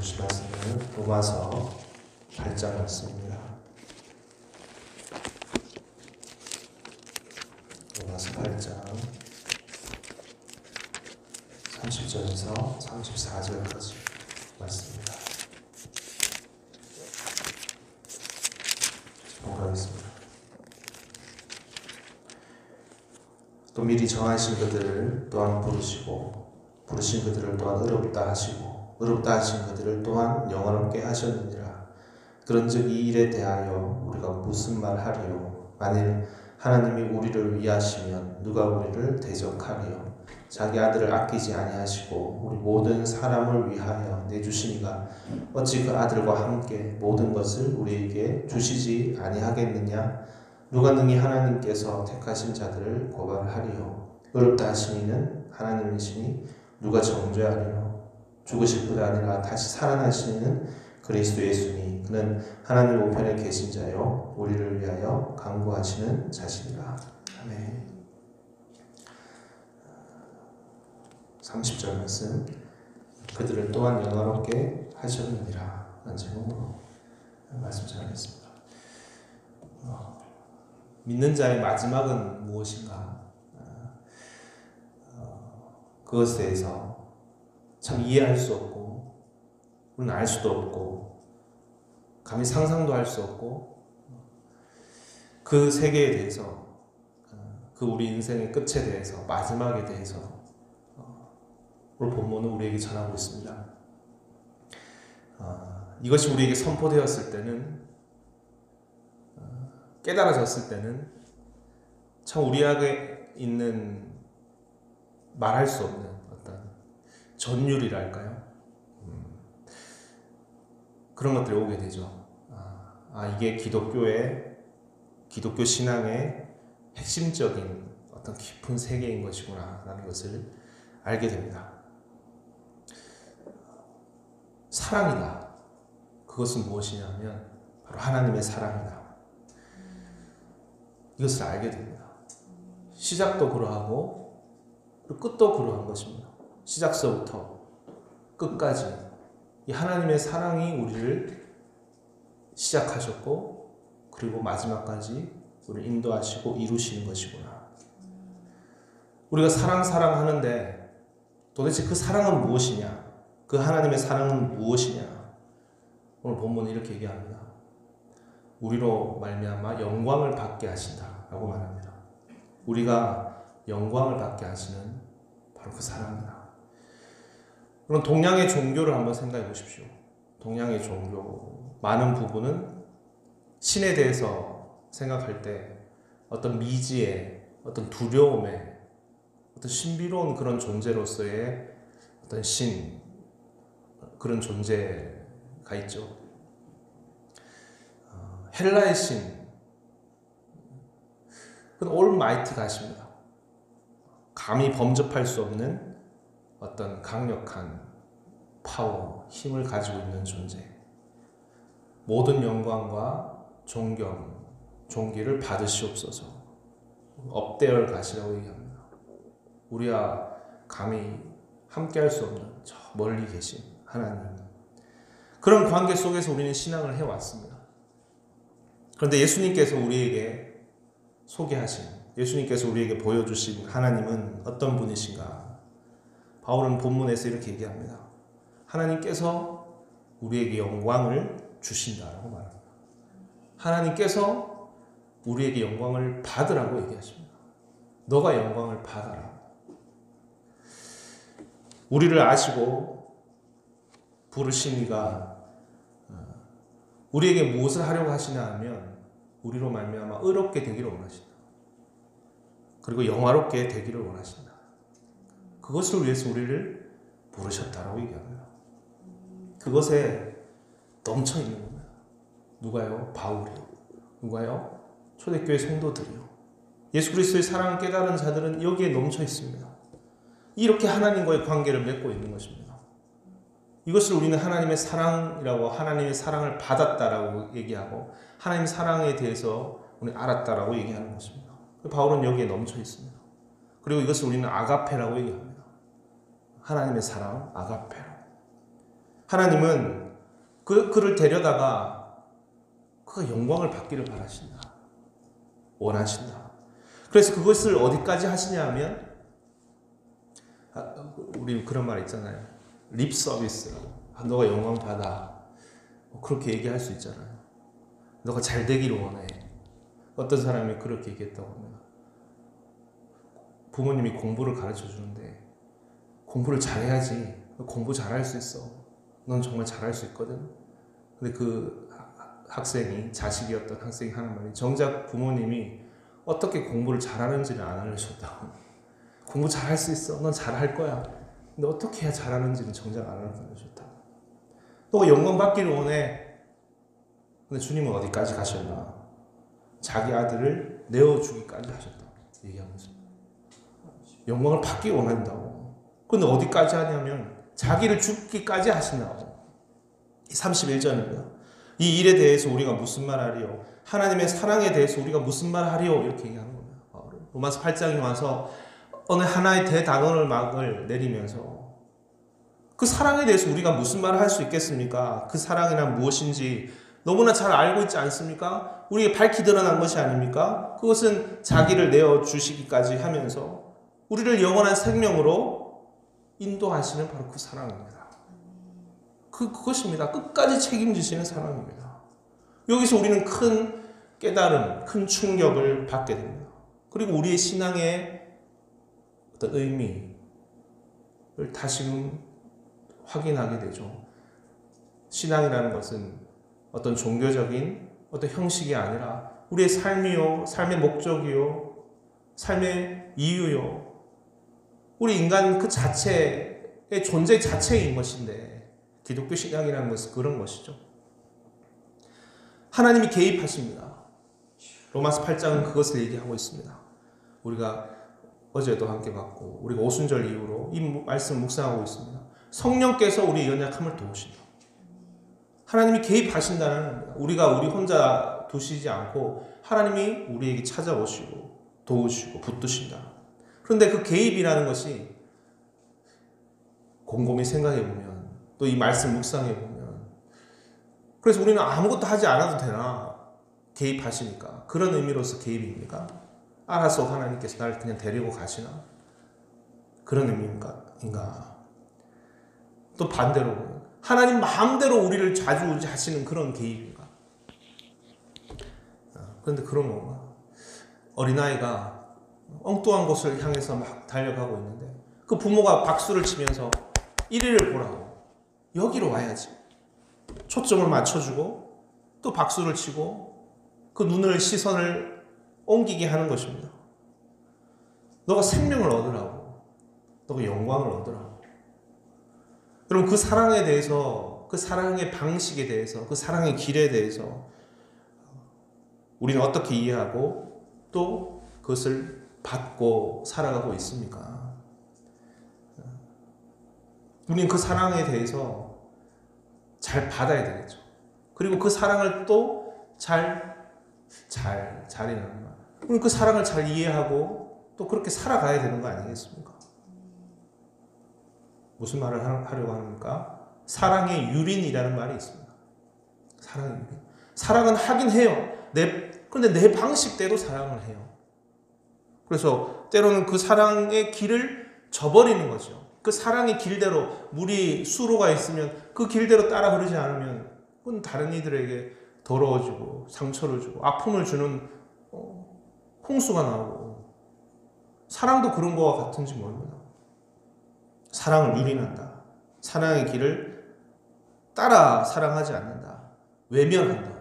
주신 말씀은 로마서 8장 말씀입니다. 로마서 8장 30절에서 34절까지 말씀입니다. 봉독하겠습니다. 또 미리 정하신 그들을 또한 부르시고 부르신 그들을 또한 의롭다 하시고 의롭다 하신 그들을 또한 영원롭게 하셨느니라. 그런즉 이 일에 대하여 우리가 무슨 말 하리요? 만일 하나님이 우리를 위하시면 누가 우리를 대적하리요? 자기 아들을 아끼지 아니하시고 우리 모든 사람을 위하여 내주시니가 어찌 그 아들과 함께 모든 것을 우리에게 주시지 아니하겠느냐? 누가 능히 하나님께서 택하신 자들을 고발하리요? 의롭다 하신 이는 하나님이시니 누가 정죄하리요? 죽으실 뿐 아니라 다시 살아나신 이는 그리스도 예수니 그는 하나님 우편에 계신 자요 우리를 위하여 간구하시는 자시니라. 아멘. 30절 말씀, 그들을 또한 영화롭게 하셨느니라 라는 제목으로 말씀 전하겠습니다. 믿는 자의 마지막은 무엇인가? 그것에 대해서 참 이해할 수 없고 우리는 알 수도 없고 감히 상상도 할 수 없고 그 세계에 대해서 그 우리 인생의 끝에 대해서 마지막에 대해서 오늘 본문은 우리에게 전하고 있습니다. 이것이 우리에게 선포되었을 때는 깨달아졌을 때는 참 우리에게 있는 말할 수 없는 어떤 전율이랄까요? 그런 것들이 오게 되죠. 이게 기독교 신앙의 핵심적인 어떤 깊은 세계인 것이구나 라는 것을 알게 됩니다. 사랑이다. 그것은 무엇이냐면 바로 하나님의 사랑이다. 이것을 알게 됩니다. 시작도 그러하고 그리고 끝도 그러한 것입니다. 시작서부터 끝까지 이 하나님의 사랑이 우리를 시작하셨고 그리고 마지막까지 우리를 인도하시고 이루시는 것이구나. 우리가 사랑하는데 도대체 그 사랑은 무엇이냐? 그 하나님의 사랑은 무엇이냐? 오늘 본문은 이렇게 얘기합니다. 우리로 말미암아 영광을 받게 하신다라고 말합니다. 우리가 영광을 받게 하시는 바로 그 사랑이다. 그럼 동양의 종교를 한번 생각해 보십시오. 동양의 종교 많은 부분은 신에 대해서 생각할 때 어떤 미지의 어떤 두려움의 어떤 신비로운 그런 존재로서의 어떤 신 그런 존재가 있죠. 헬라의 신 그건 올마이티 가십니다. 감히 범접할 수 없는 어떤 강력한 파워, 힘을 가지고 있는 존재. 모든 영광과 존경, 존귀를 받으시옵소서. 업대열 가시라고 얘기합니다. 우리와 감히 함께할 수 없는 저 멀리 계신 하나님. 그런 관계 속에서 우리는 신앙을 해왔습니다. 그런데 예수님께서 우리에게 소개하신, 예수님께서 우리에게 보여주신 하나님은 어떤 분이신가? 바울은 본문에서 이렇게 얘기합니다. 하나님께서 우리에게 영광을 주신다라고 말합니다. 하나님께서 우리에게 영광을 받으라고 얘기하십니다. 너가 영광을 받아라. 우리를 아시고 부르신 이가 우리에게 무엇을 하려고 하시냐 하면 우리로 말미암아 의롭게 되기를 원하신다. 그리고 영화롭게 되기를 원하신다. 그것을 위해서 우리를 부르셨다라고 얘기합니다. 그것에 넘쳐 있는 겁니다. 누가요? 바울이요. 누가요? 초대교회 성도들이요. 예수 그리스도의 사랑을 깨달은 자들은 여기에 넘쳐 있습니다. 이렇게 하나님과의 관계를 맺고 있는 것입니다. 이것을 우리는 하나님의 사랑이라고, 하나님의 사랑을 받았다라고 얘기하고 하나님의 사랑에 대해서 우리는 알았다라고 얘기하는 것입니다. 바울은 여기에 넘쳐 있습니다. 그리고 이것을 우리는 아가페라고 얘기합니다. 하나님의 사랑, 아가페. 하나님은 그를 데려다가 그가 영광을 받기를 바라신다. 원하신다. 그래서 그것을 어디까지 하시냐 하면 우리 그런 말 있잖아요. 립 서비스. 너가 영광 받아. 그렇게 얘기할 수 있잖아요. 너가 잘 되기를 원해. 어떤 사람이 그렇게 얘기했다고 합니다. 부모님이 공부를 가르쳐 주는데 공부를 잘해야지. 공부 잘할 수 있어. 넌 정말 잘할 수 있거든. 근데 그 학생이, 자식이었던 학생이 하는 말이, 정작 부모님이 어떻게 공부를 잘하는지는 안 알려줬다고. 공부 잘할 수 있어. 넌 잘할 거야. 근데 어떻게 해야 잘하는지는 정작 안 알려줬다고. 너가 영광 받기를 원해. 근데 주님은 어디까지 가셨나? 자기 아들을 내어주기까지 하셨다고 얘기하고 있습니다. 영광을 받기 원한다고. 근데 어디까지 하냐면 자기를 죽기까지 하신다고. 31절입니다. 이 일에 대해서 우리가 무슨 말 하리요? 하나님의 사랑에 대해서 우리가 무슨 말 하리요? 이렇게 얘기하는 겁니다. 로마서 8장에 와서 어느 하나의 대단원을 막을 내리면서 그 사랑에 대해서 우리가 무슨 말을 할 수 있겠습니까? 그 사랑이란 무엇인지 너무나 잘 알고 있지 않습니까? 우리에게 밝히 드러난 것이 아닙니까? 그것은 자기를 내어주시기까지 하면서 우리를 영원한 생명으로 인도하시는 바로 그 사랑입니다. 그것입니다. 끝까지 책임지시는 사랑입니다. 여기서 우리는 큰 깨달음, 큰 충격을 받게 됩니다. 그리고 우리의 신앙의 어떤 의미를 다시금 확인하게 되죠. 신앙이라는 것은 어떤 종교적인 어떤 형식이 아니라 우리의 삶이요, 삶의 목적이요, 삶의 이유요, 우리 인간 그 자체의 존재 자체인 것인데, 기독교 신앙이라는 것은 그런 것이죠. 하나님이 개입하십니다. 로마서 8장은 그것을 얘기하고 있습니다. 우리가 어제도 함께 봤고 우리가 오순절 이후로 이 말씀 묵상하고 있습니다. 성령께서 우리의 연약함을 도우신다. 하나님이 개입하신다는 겁니다. 우리가 우리 혼자 두시지 않고 하나님이 우리에게 찾아오시고 도우시고 붙드신다. 그런데 그 개입이라는 것이 곰곰이 생각해 보면, 또 이 말씀 묵상해 보면, 그래서 우리는 아무것도 하지 않아도 되나? 개입하시니까. 그런 의미로서 개입입니까? 알아서 하나님께서 나를 그냥 데리고 가시나? 그런 의미인가? 또 반대로 보면 하나님 마음대로 우리를 좌지우지하시는 그런 개입인가? 그런데 그런 건가? 어린아이가 엉뚱한 곳을 향해서 막 달려가고 있는데 그 부모가 박수를 치면서 이리를 보라고, 여기로 와야지, 초점을 맞춰주고 또 박수를 치고 그 눈을, 시선을 옮기게 하는 것입니다. 너가 생명을 얻으라고, 너가 영광을 얻으라고. 여러분, 그 사랑에 대해서, 그 사랑의 방식에 대해서, 그 사랑의 길에 대해서 우리는 어떻게 이해하고 또 그것을 받고 살아가고 있습니까? 우리는 그 사랑에 대해서 잘 받아야 되겠죠. 그리고 그 사랑을 또 잘이라는 말. 우리는 그 사랑을 잘 이해하고 또 그렇게 살아가야 되는 거 아니겠습니까? 무슨 말을 하려고 합니까? 사랑의 유린이라는 말이 있습니다. 사랑의 유린. 사랑은 하긴 해요. 그런데 내 방식대로 사랑을 해요. 그래서 때로는 그 사랑의 길을 저버리는 거죠. 그 사랑의 길대로, 물이 수로가 있으면 그 길대로 따라 흐르지 않으면 그건 다른 이들에게 더러워지고 상처를 주고 아픔을 주는 홍수가 나오고, 사랑도 그런 거와 같은지 모릅니다. 사랑을 유린한다. 사랑의 길을 따라 사랑하지 않는다. 외면한다.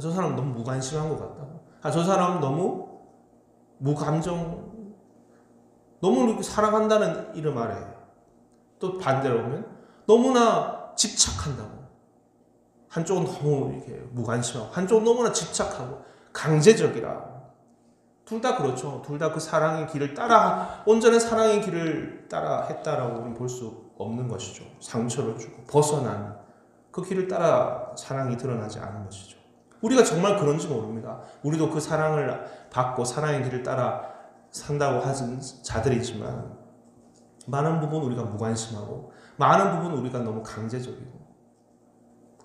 저 사람 너무 무관심한 것 같다. 저 사람 너무 무감정, 너무 사랑한다는 이름 아래. 또 반대로 보면 너무나 집착한다고. 한쪽은 너무 이렇게 무관심하고 한쪽은 너무나 집착하고 강제적이라. 둘 다 그렇죠. 둘 다 그 사랑의 길을 따라, 온전한 사랑의 길을 따라 했다라고 우리는 볼 수 없는 것이죠. 상처를 주고 벗어난 그 길을 따라 사랑이 드러나지 않은 것이죠. 우리가 정말 그런지 모릅니다. 우리도 그 사랑을 받고 사랑의 길을 따라 산다고 하는 자들이지만 많은 부분 우리가 무관심하고 많은 부분 우리가 너무 강제적이고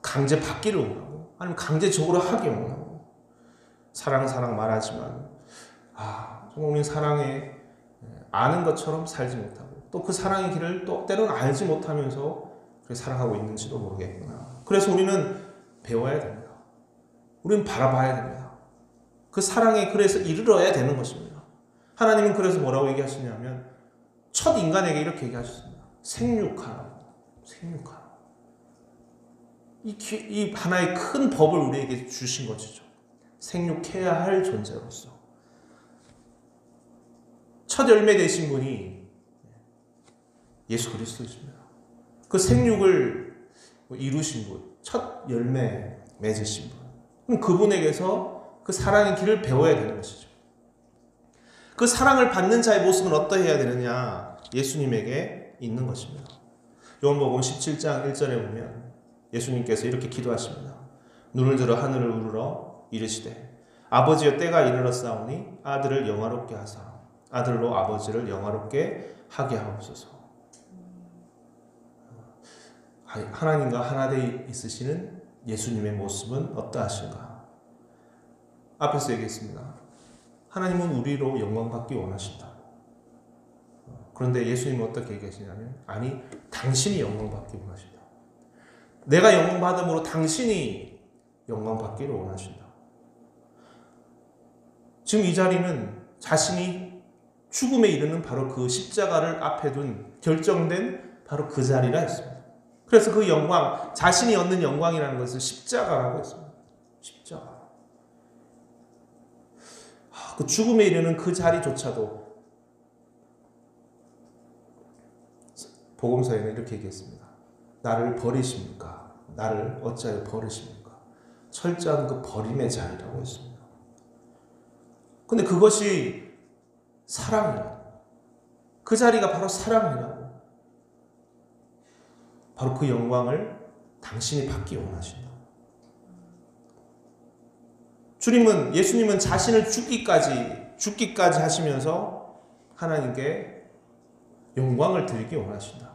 강제 받기를 원하고 아니면 강제적으로 하기 원하고 사랑 말하지만 정말 우리는 사랑에 아는 것처럼 살지 못하고 또 그 사랑의 길을 또 때로는 알지 못하면서 그렇게 살아가고 있는지도 모르겠구나. 그래서 우리는 배워야 됩니다. 우리는 바라봐야 됩니다. 그 사랑에 그래서 이르러야 되는 것입니다. 하나님은 그래서 뭐라고 얘기하시냐면 첫 인간에게 이렇게 얘기하셨습니다. 생육하라고. 이 하나의 큰 법을 우리에게 주신 것이죠. 생육해야 할 존재로서. 첫 열매 되신 분이 예수 그리스도이십니다. 그 생육을 이루신 분, 첫 열매 맺으신 분. 그럼 그분에게서 그 사랑의 길을 배워야 되는 것이죠. 그 사랑을 받는 자의 모습은 어떠해야 되느냐? 예수님에게 있는 것입니다. 요한복음 17장 1절에 보면 예수님께서 이렇게 기도하십니다. 눈을 들어 하늘을 우러러 이르시되 아버지여 때가 이르렀사오니 아들을 영화롭게 하사 아들로 아버지를 영화롭게 하게 하옵소서. 하나님과 하나 되어 있으시는 예수님의 모습은 어떠하신가? 앞에서 얘기했습니다. 하나님은 우리로 영광받기 원하신다. 그런데 예수님은 어떻게 얘기하시냐면 아니 당신이 영광받기 원하신다. 내가 영광받음으로 당신이 영광받기를 원하신다. 지금 이 자리는 자신이 죽음에 이르는 바로 그 십자가를 앞에 둔 결정된 바로 그 자리라 했습니다. 그래서 그 영광, 자신이 얻는 영광이라는 것을 십자가라고 했습니다. 십자가. 그 죽음에 이르는 그 자리조차도 복음서에는 이렇게 얘기했습니다. 나를 버리십니까? 나를 어찌하여 버리십니까? 철저한 그 버림의 자리라고 했습니다. 근데 그것이 사랑이라고. 그 자리가 바로 사랑이라고. 바로 그 영광을 당신이 받기 원하신다. 예수님은 자신을 죽기까지 하시면서 하나님께 영광을 드리기 원하신다.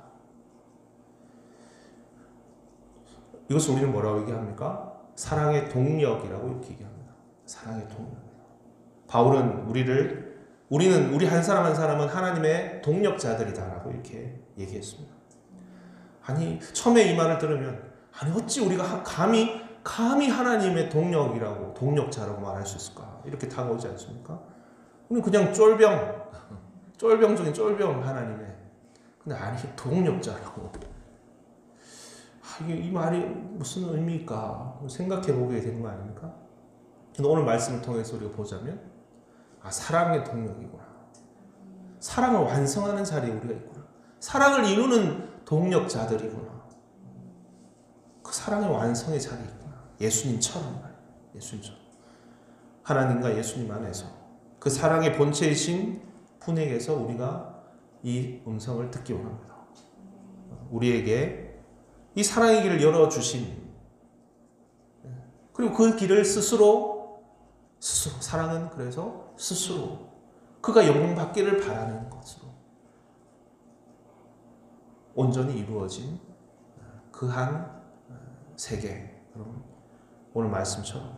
이것을 우리는 뭐라고 얘기합니까? 사랑의 동력이라고 이렇게 얘기합니다. 사랑의 동력. 바울은 우리 한 사람 한 사람은 하나님의 동력자들이다라고 이렇게 얘기했습니다. 아니 처음에 이 말을 들으면 아니 어찌 우리가 감히 하나님의 동력이라고 동력자라고 말할 수 있을까? 이렇게 다가오지 않습니까? 우리는 그냥 쫄병 중에 쫄병 하나님의 근데 아니 동력자라고 이 말이 무슨 의미일까 생각해 보게 되는 거 아닙니까? 근데 오늘 말씀을 통해서 우리가 보자면 사랑의 동력이구나. 사랑을 완성하는 자리에 우리가 있구나. 사랑을 이루는 동력자들이구나. 그 사랑의 완성의 자리에 있구나. 예수님처럼. 하나님과 예수님 안에서 그 사랑의 본체이신 분에게서 우리가 이 음성을 듣기 원합니다. 우리에게 이 사랑의 길을 열어주신 그리고 그 길을 스스로 사랑은 그래서 스스로 그가 영광받기를 바라는 것으로 온전히 이루어진 그 한 세계. 오늘 말씀처럼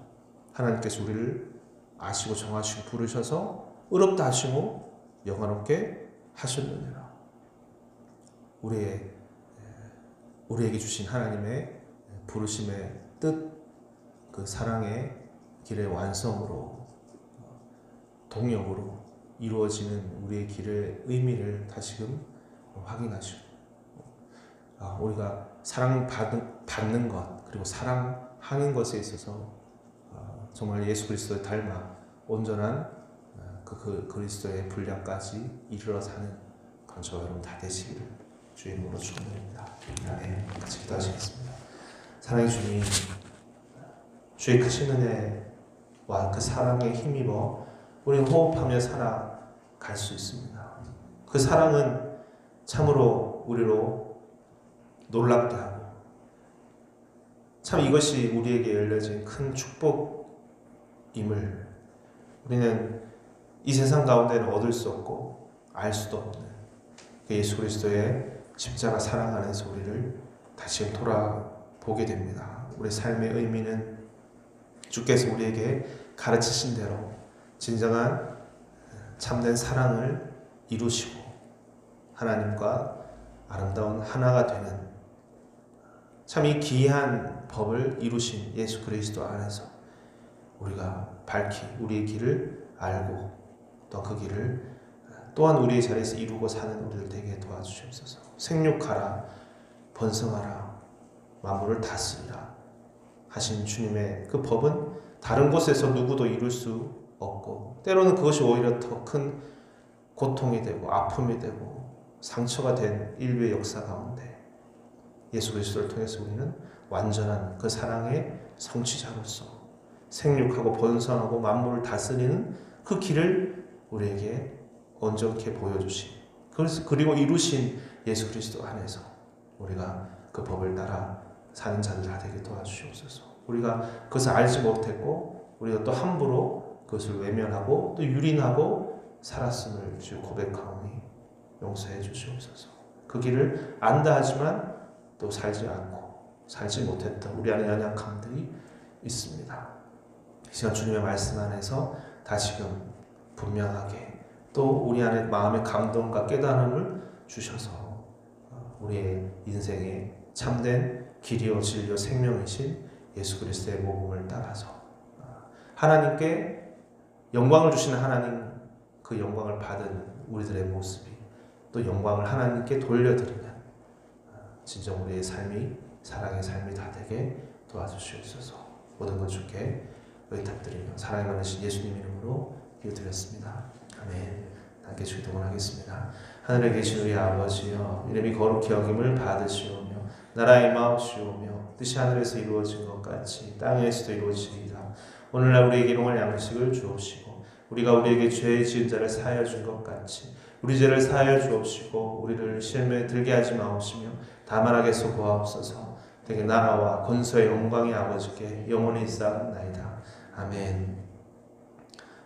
하나님께서 우리를 아시고 정하시고 부르셔서 의롭다 하시고 영화롭게 하셨느니라. 우리에게 주신 하나님의 부르심의 뜻, 그 사랑의 길의 완성으로 동력으로 이루어지는 우리의 길의 의미를 다시금 확인하시고 우리가 사랑받는 것 그리고 사랑하는 것에 있어서 정말 예수 그리스도를 닮아 온전한 그 그리스도의 분량까지 이르러 사는 그런 저와 여러분 다 되시기를 주의 이름으로 축원드립니다. 아멘. 같이 기도하시겠습니다. 사랑의 주님, 주의 크신 은혜와 그 사랑에 힘입어 우리는 호흡하며 살아갈 수 있습니다. 그 사랑은 참으로 우리로 놀랍게 하고 참 이것이 우리에게 열려진 큰 축복임을 우리는 이 세상 가운데는 얻을 수 없고 알 수도 없는 그 예수 그리스도의 십자가 사랑 안에서 우리를 다시 돌아보게 됩니다. 우리 삶의 의미는 주께서 우리에게 가르치신 대로 진정한 참된 사랑을 이루시고 하나님과 아름다운 하나가 되는 참 이 귀한 법을 이루신 예수 그리스도 안에서 우리가 밝히 우리의 길을 알고 또 그 길을 또한 우리의 자리에서 이루고 사는 우리들 되게 도와주시옵소서. 생육하라, 번성하라, 만물을 다스리라 하신 주님의 그 법은 다른 곳에서 누구도 이룰 수 없고 때로는 그것이 오히려 더 큰 고통이 되고 아픔이 되고 상처가 된 인류의 역사 가운데 예수 그리스도를 통해서 우리는 완전한 그 사랑의 성취자로서 생육하고 번성하고 만물을 다스리는 그 길을 우리에게 온전케 보여주신 그리고 이루신 예수 그리스도 안에서 우리가 그 법을 따라 사는 자들 다 되게 도와주시옵소서. 우리가 그것을 알지 못했고 우리가 또 함부로 그것을 외면하고 또 유린하고 살았음을 주 고백하오니 용서해 주시옵소서. 그 길을 안다 하지만 또 살지 않고 살지 못했던 우리 안에 연약함들이 있습니다. 이 시간 주님의 말씀 안에서 다시금 분명하게 또 우리 안에 마음의 감동과 깨달음을 주셔서 우리의 인생에 참된 길이요 진리요 생명이신 예수 그리스도의 복음을 따라서 하나님께 영광을 주시는 하나님 그 영광을 받은 우리들의 모습이 또 영광을 하나님께 돌려드리는 진정 우리의 삶이 사랑의 삶이 다 되게 도와주시옵소서. 모든 것 주께 의탁드리며 사랑이 많으신 예수님 이름으로 기도드렸습니다. 아멘. 함께 기도를 하겠습니다. 하늘에 계신 우리 아버지여, 이름이 거룩히 여김을 받으시오며 나라의 임하옵시오며 뜻이 하늘에서 이루어진 것 같이 땅에서도 이루어지리이다. 오늘날 우리에게 일용할 양식을 주옵시고 우리가 우리에게 죄 지은 자를 사하여 준 것 같이 우리 죄를 사하여 주옵시고 우리를 시험에 들게 하지 마옵시며 다만 악에서 구하옵소서. 되게 나라와 권세의 영광의 아버지께 영원히 쌓나이다. 아멘.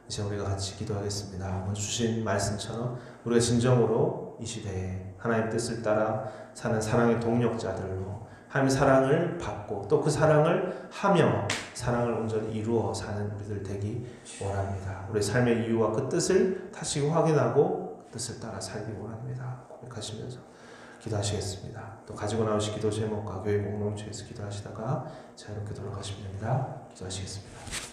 이제 우리가 같이 기도하겠습니다. 오늘 주신 말씀처럼 우리가 진정으로 이 시대에 하나님의 뜻을 따라 사는 사랑의 동력자들로 하나님의 사랑을 받고 또 그 사랑을 하며 사랑을 온전히 이루어 사는 우리들 되기 원합니다. 우리 삶의 이유와 그 뜻을 다시 확인하고 그 뜻을 따라 살기 원합니다. 고백하시면서 기도하시겠습니다. 또 가지고 나오신 기도 제목과 교회 공동체에서 기도하시다가 자유롭게 돌아가시면 됩니다. 기도하시겠습니다.